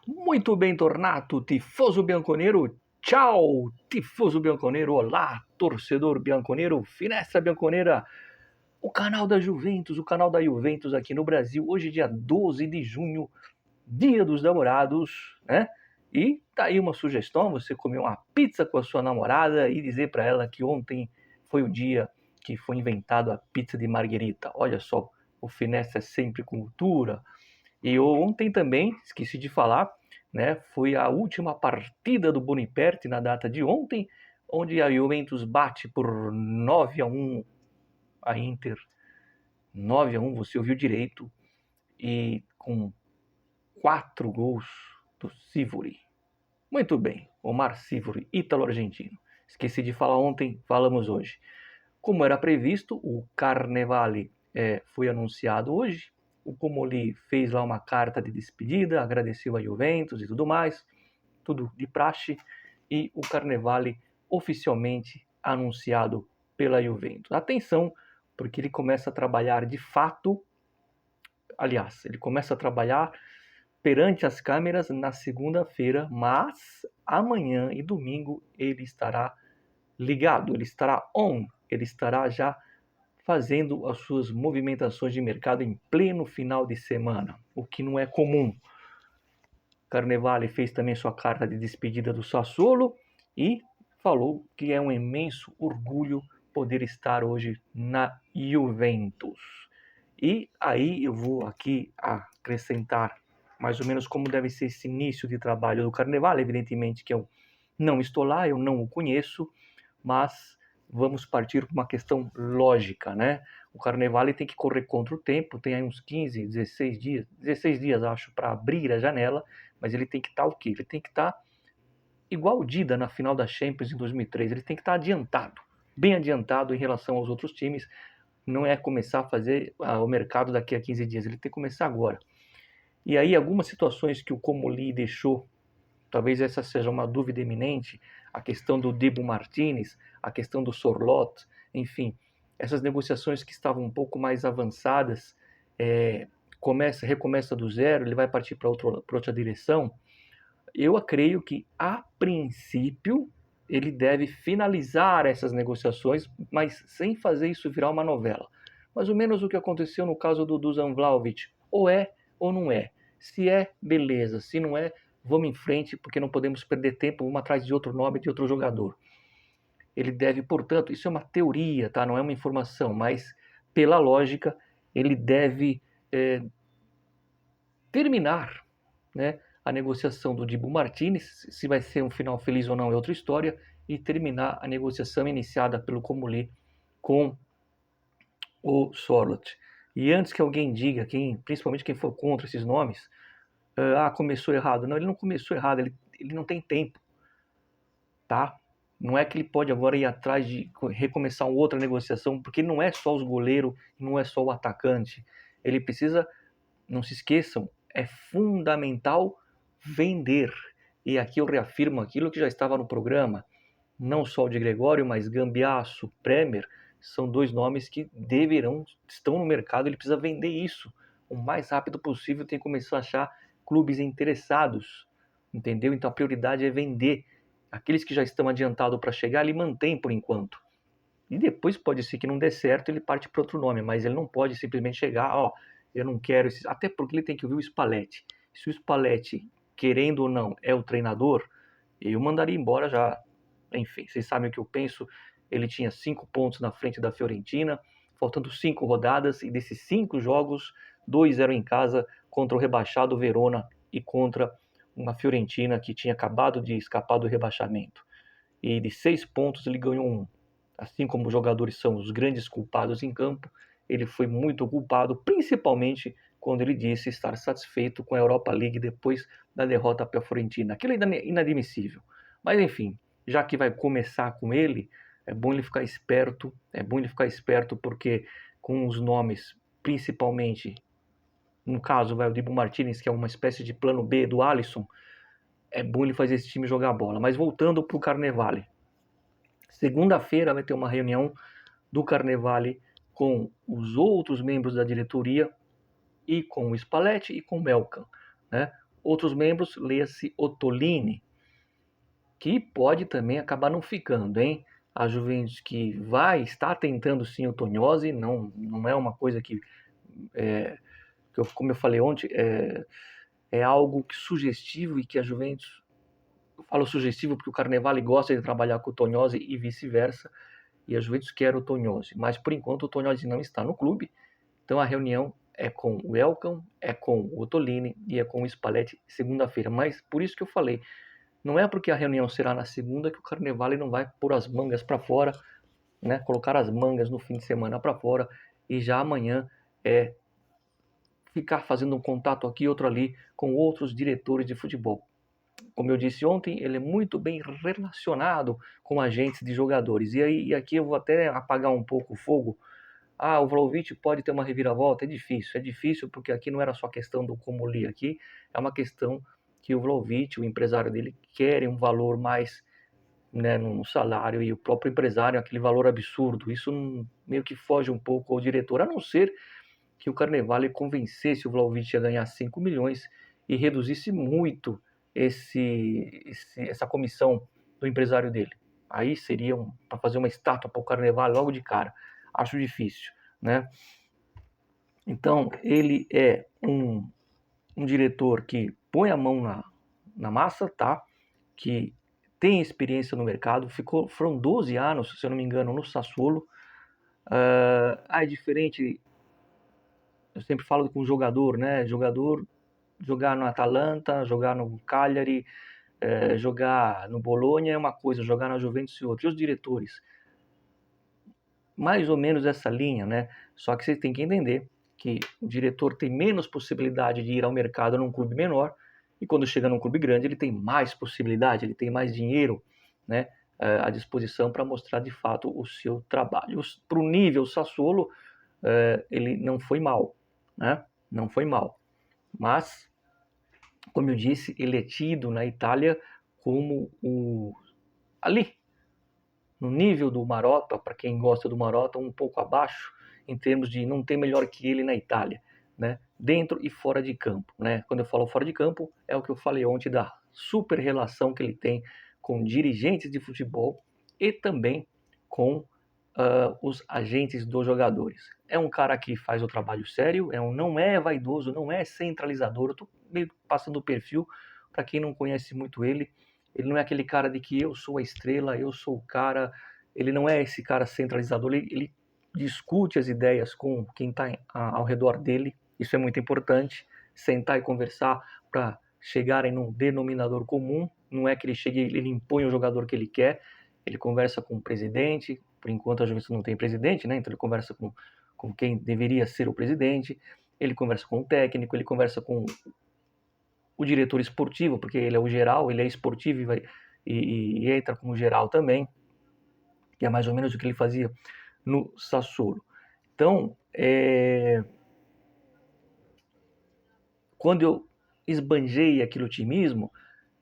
Muito bem, Tornato, tifoso bianconero. Tchau, tifoso bianconero. Olá, torcedor bianconero. Finestra bianconera. O canal da Juventus, o canal da Juventus aqui no Brasil. Hoje, dia 12 de junho, dia dos namorados, né? E tá aí uma sugestão, você comer uma pizza com a sua namorada e dizer para ela que ontem foi o dia que foi inventado a pizza de marguerita. Olha só, o Finestra é sempre cultura. E ontem também, esqueci de falar, né, foi a última partida do Boniperti na data de ontem, onde a Juventus bate por 9-1 a Inter. 9-1, você ouviu direito, e com 4 gols do Sivori. Muito bem, Omar Sivori, ítalo-argentino. Esqueci de falar ontem, falamos hoje. Como era previsto, o Carnevale foi anunciado hoje. O Comoli fez lá uma carta de despedida, agradeceu a Juventus e tudo mais, tudo de praxe, e o Carnevale oficialmente anunciado pela Juventus. Atenção, porque ele começa a trabalhar de fato, aliás, ele começa a trabalhar perante as câmeras na segunda-feira, mas amanhã e domingo ele estará ligado, ele estará on, ele estará já fazendo as suas movimentações de mercado em pleno final de semana, o que não é comum. Carnevale fez também sua carta de despedida do Sassuolo e falou que é um imenso orgulho poder estar hoje na Juventus. E aí eu vou aqui acrescentar mais ou menos como deve ser esse início de trabalho do Carnevale. Evidentemente que eu não estou lá, eu não o conheço, mas vamos partir para uma questão lógica, né? O Carnevale tem que correr contra o tempo, tem aí uns 15, 16 dias acho, para abrir a janela, mas ele tem que estar o quê? Ele tem que estar igual o Dida na final da Champions em 2003, ele tem que estar adiantado, bem adiantado em relação aos outros times, não é começar a fazer o mercado daqui a 15 dias, ele tem que começar agora. E aí algumas situações que o Comoli deixou, talvez essa seja uma dúvida eminente, a questão do Dibu Martinez, a questão do Sorloth, enfim, essas negociações que estavam um pouco mais avançadas, recomeça do zero, ele vai partir para outra direção. Eu creio que, a princípio, ele deve finalizar essas negociações, mas sem fazer isso virar uma novela. Mais ou menos o que aconteceu no caso do Dusan Vlahovic. Ou é ou não é. Se é, beleza. Se não é, vamos em frente, porque não podemos perder tempo um atrás de outro nome, de outro jogador. Ele deve, portanto, isso é uma teoria, tá? Não é uma informação, mas pela lógica, ele deve terminar, né, a negociação do Dibu Martinez, se vai ser um final feliz ou não é outra história, e terminar a negociação iniciada pelo Comolli com o Sorloth. E antes que alguém diga, principalmente quem for contra esses nomes, começou errado. Não, ele não começou errado, ele não tem tempo, tá? Não é que ele pode agora ir atrás de recomeçar uma outra negociação, porque não é só os goleiros, não é só o atacante. Ele precisa, não se esqueçam, é fundamental vender. E aqui eu reafirmo aquilo que já estava no programa. Não só o de Gregório, mas Gambiasso, Bremer, são dois nomes que estão no mercado, ele precisa vender isso. O mais rápido possível, tem que começar a achar clubes interessados, entendeu? Então a prioridade é vender. Aqueles que já estão adiantados para chegar, ele mantém por enquanto. E depois pode ser que não dê certo, ele parte para outro nome, mas ele não pode simplesmente chegar, eu não quero esses, até porque ele tem que ouvir o Spalletti. Se o Spalletti, querendo ou não, é o treinador, eu mandaria embora já. Enfim, vocês sabem o que eu penso. Ele tinha 5 pontos na frente da Fiorentina, faltando 5 rodadas, e desses 5 jogos, 2 eram em casa contra o rebaixado Verona e contra uma Fiorentina que tinha acabado de escapar do rebaixamento. E de 6 pontos ele ganhou 1. Assim como os jogadores são os grandes culpados em campo, ele foi muito culpado, principalmente quando ele disse estar satisfeito com a Europa League depois da derrota para a Fiorentina. Aquilo é inadmissível. Mas enfim, já que vai começar com ele, é bom ele ficar esperto, porque com os nomes, principalmente, no caso, vai o Dibu Martinez, que é uma espécie de plano B do Alisson, é bom ele fazer esse time jogar bola. Mas voltando para o Carnevale. Segunda-feira vai ter uma reunião do Carnevale com os outros membros da diretoria e com o Spalletti e com o Belkan, né? outros membros, leia-se Ottolini, que pode também acabar não ficando, hein? A Juventus que vai estar tentando sim o Tonhose, não é uma coisa como eu falei ontem, é algo que sugestivo e que a Juventus, eu falo sugestivo porque o Carnevale gosta de trabalhar com o Tonhose e vice-versa, e a Juventus quer o Tonhose, mas por enquanto o Tonhose não está no clube, então a reunião é com o Elkan, é com o Ottolini e é com o Spalletti segunda-feira, mas por isso que eu falei, não é porque a reunião será na segunda que o Carnevale não vai pôr as mangas para fora, né? Colocar as mangas no fim de semana para fora e já amanhã ficar fazendo um contato aqui, outro ali, com outros diretores de futebol. Como eu disse ontem, ele é muito bem relacionado com agentes de jogadores. E aqui eu vou até apagar um pouco o fogo. O Vlahovic pode ter uma reviravolta? É difícil porque aqui não era só questão do como li aqui, é uma questão que o Vlahovic, o empresário dele, quer um valor mais, né, no salário, e o próprio empresário, aquele valor absurdo. Isso meio que foge um pouco ao diretor, a não ser que o Carnevale convencesse o Vlahovic a ganhar 5 milhões e reduzisse muito essa comissão do empresário dele. Aí seria para fazer uma estátua para o Carnevale logo de cara. Acho difícil, né? Então, ele é um diretor que põe a mão na massa, tá? Que tem experiência no mercado, foram 12 anos, se eu não me engano, no Sassuolo. É diferente, eu sempre falo com o jogador, né? Jogador, jogar no Atalanta, jogar no Cagliari, jogar no Bologna é uma coisa, jogar na Juventus é outra. E os diretores? Mais ou menos essa linha, né? Só que você tem que entender que o diretor tem menos possibilidade de ir ao mercado num clube menor, e quando chega num clube grande ele tem mais possibilidade, ele tem mais dinheiro, né, à disposição para mostrar de fato o seu trabalho. Para o nível Sassuolo, ele não foi mal, né? Não foi mal. Mas, como eu disse, ele é tido na Itália como ali, no nível do Marotta, para quem gosta do Marotta, um pouco abaixo, em termos de não ter melhor que ele na Itália, né? Dentro e fora de campo, né? Quando eu falo fora de campo, é o que eu falei ontem da super relação que ele tem com dirigentes de futebol e também com os agentes dos jogadores. É um cara que faz o trabalho sério, não é vaidoso, não é centralizador. Eu tô meio passando o perfil para quem não conhece muito ele. Ele não é aquele cara de que eu sou a estrela, eu sou o cara. Ele não é esse cara centralizador. Ele discute as ideias com quem está ao redor dele. Isso é muito importante. Sentar e conversar para chegarem num denominador comum. Não é que ele chegue, ele impõe o jogador que ele quer. Ele conversa com o presidente. Por enquanto a Juventus não tem presidente, né? Então ele conversa com quem deveria ser o presidente. Ele conversa com o técnico. Ele conversa com o diretor esportivo, porque ele é o geral, ele é esportivo e entra como geral também, que é mais ou menos o que ele fazia no Sassuolo. Então, quando eu esbanjei aquele otimismo,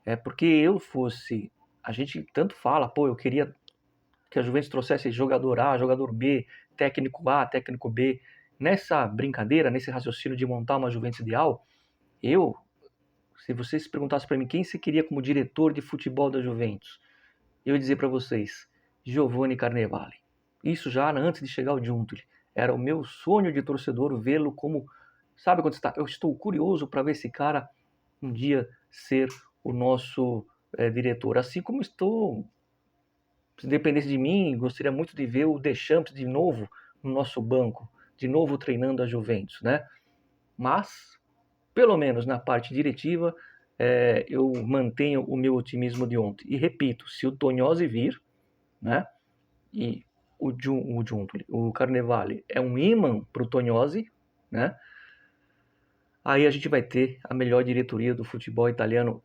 é porque a gente tanto fala, pô, eu queria que a Juventus trouxesse jogador A, jogador B, técnico A, técnico B. Nessa brincadeira, nesse raciocínio de montar uma Juventus ideal, se vocês perguntassem para mim quem se queria como diretor de futebol da Juventus, eu ia dizer para vocês, Giovanni Carnevale. Isso já antes de chegar ao Giuntoli. Era o meu sonho de torcedor vê-lo como... Sabe quando está? Eu estou curioso para ver esse cara um dia ser o nosso diretor. Assim como estou, se dependesse de mim, gostaria muito de ver o Deschamps de novo no nosso banco, de novo treinando a Juventus, né? Mas, pelo menos na parte diretiva, eu mantenho o meu otimismo de ontem. E repito, se o Tonhose vir, né? E o Carnevale é um imã para o Tonhose, né? Aí a gente vai ter a melhor diretoria do futebol italiano,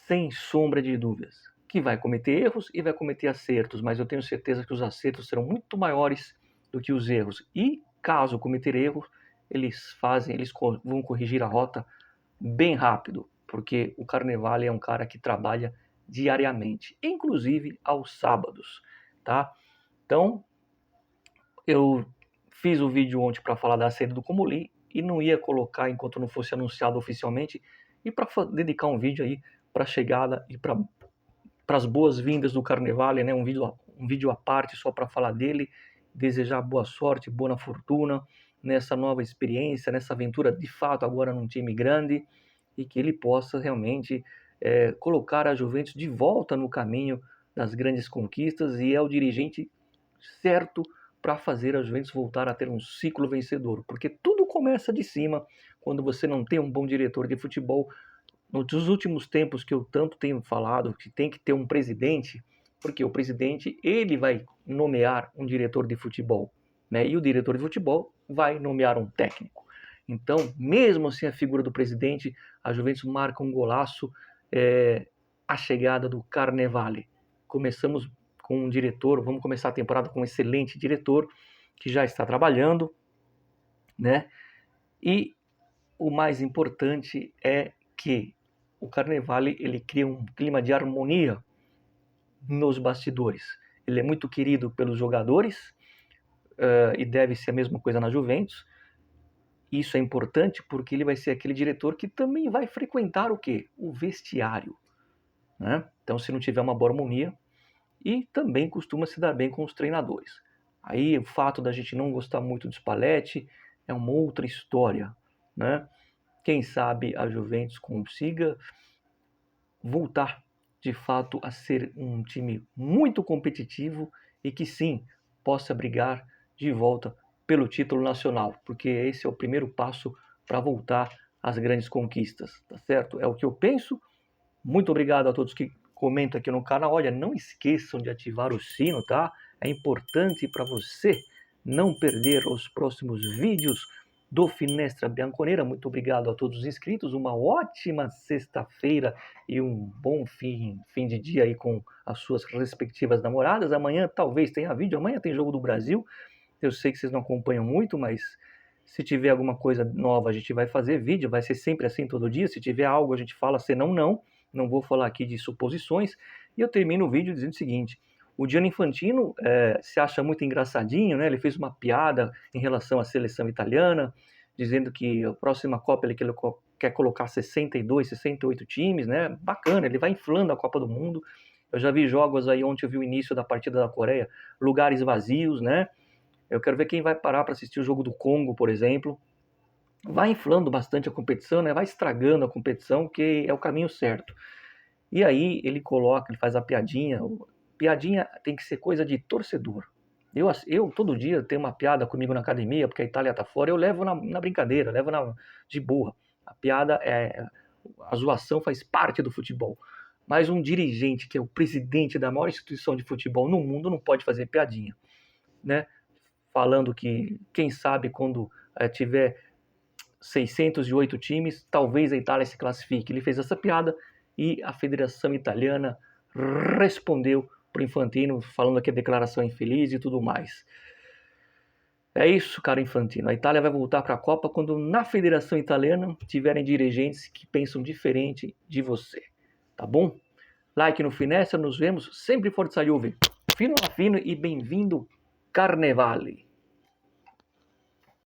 sem sombra de dúvidas, que vai cometer erros e vai cometer acertos, mas eu tenho certeza que os acertos serão muito maiores do que os erros. E caso cometer erros, eles vão corrigir a rota bem rápido, porque o Carnevale é um cara que trabalha diariamente, inclusive aos sábados, tá? Então, eu fiz o vídeo ontem para falar da saída do Comoli e não ia colocar enquanto não fosse anunciado oficialmente, e para dedicar um vídeo aí para a chegada e para as boas-vindas do Carnevale, né? Um vídeo à parte só para falar dele, desejar boa sorte, boa fortuna nessa nova experiência, nessa aventura de fato agora num time grande, e que ele possa realmente colocar a Juventus de volta no caminho das grandes conquistas, e é o dirigente certo para fazer a Juventus voltar a ter um ciclo vencedor, porque tudo começa de cima. Quando você não tem um bom diretor de futebol, nos últimos tempos que eu tanto tenho falado que tem que ter um presidente, porque o presidente ele vai nomear um diretor de futebol, né? E o diretor de futebol vai nomear um técnico. Então, mesmo sem a figura do presidente, a Juventus marca um golaço, a chegada do Carnevale. Começamos com um diretor, vamos começar a temporada com um excelente diretor que já está trabalhando, né? E o mais importante é que o Carnevale ele cria um clima de harmonia nos bastidores. Ele é muito querido pelos jogadores, e deve ser a mesma coisa na Juventus. Isso é importante porque ele vai ser aquele diretor que também vai frequentar o quê? O vestiário, né? Então, se não tiver uma boa harmonia, e também costuma se dar bem com os treinadores. Aí o fato da gente não gostar muito do Spalletti é uma outra história, né? Quem sabe a Juventus consiga voltar de fato a ser um time muito competitivo e que sim possa brigar de volta pelo título nacional, porque esse é o primeiro passo para voltar às grandes conquistas, tá certo? É o que eu penso. Muito obrigado a todos que comentam aqui no canal. Olha, não esqueçam de ativar o sino, tá? É importante para você não perder os próximos vídeos do Finestra Bianconera. Muito obrigado a todos os inscritos. Uma ótima sexta-feira e um bom fim de dia aí com as suas respectivas namoradas. Amanhã talvez tenha vídeo. Amanhã tem Jogo do Brasil. Eu sei que vocês não acompanham muito, mas se tiver alguma coisa nova, a gente vai fazer vídeo. Vai ser sempre assim todo dia. Se tiver algo, a gente fala, senão não. Não vou falar aqui de suposições. E eu termino o vídeo dizendo o seguinte: o Gianni Infantino se acha muito engraçadinho, né? Ele fez uma piada em relação à seleção italiana, dizendo que a próxima Copa ele quer colocar 62, 68 times, né? Bacana, ele vai inflando a Copa do Mundo. Eu já vi jogos aí, ontem eu vi o início da partida da Coreia, lugares vazios, né? Eu quero ver quem vai parar para assistir o jogo do Congo, por exemplo. Vai inflando bastante a competição, né? Vai estragando a competição, que é o caminho certo. E aí ele faz a piadinha. Piadinha tem que ser coisa de torcedor. Eu todo dia tenho uma piada comigo na academia, porque a Itália tá fora, eu levo na brincadeira, levo de boa. A zoação faz parte do futebol. Mas um dirigente que é o presidente da maior instituição de futebol no mundo não pode fazer piadinha, né? Falando que, quem sabe, quando tiver 608 times, talvez a Itália se classifique. Ele fez essa piada e a Federação Italiana respondeu para o Infantino, falando que a declaração é infeliz e tudo mais. É isso, cara Infantino. A Itália vai voltar para a Copa quando na Federação Italiana tiverem dirigentes que pensam diferente de você. Tá bom? Like no Finestra, nos vemos. Sempre Forza Juve. Fino a fino e bem-vindo Carnevale.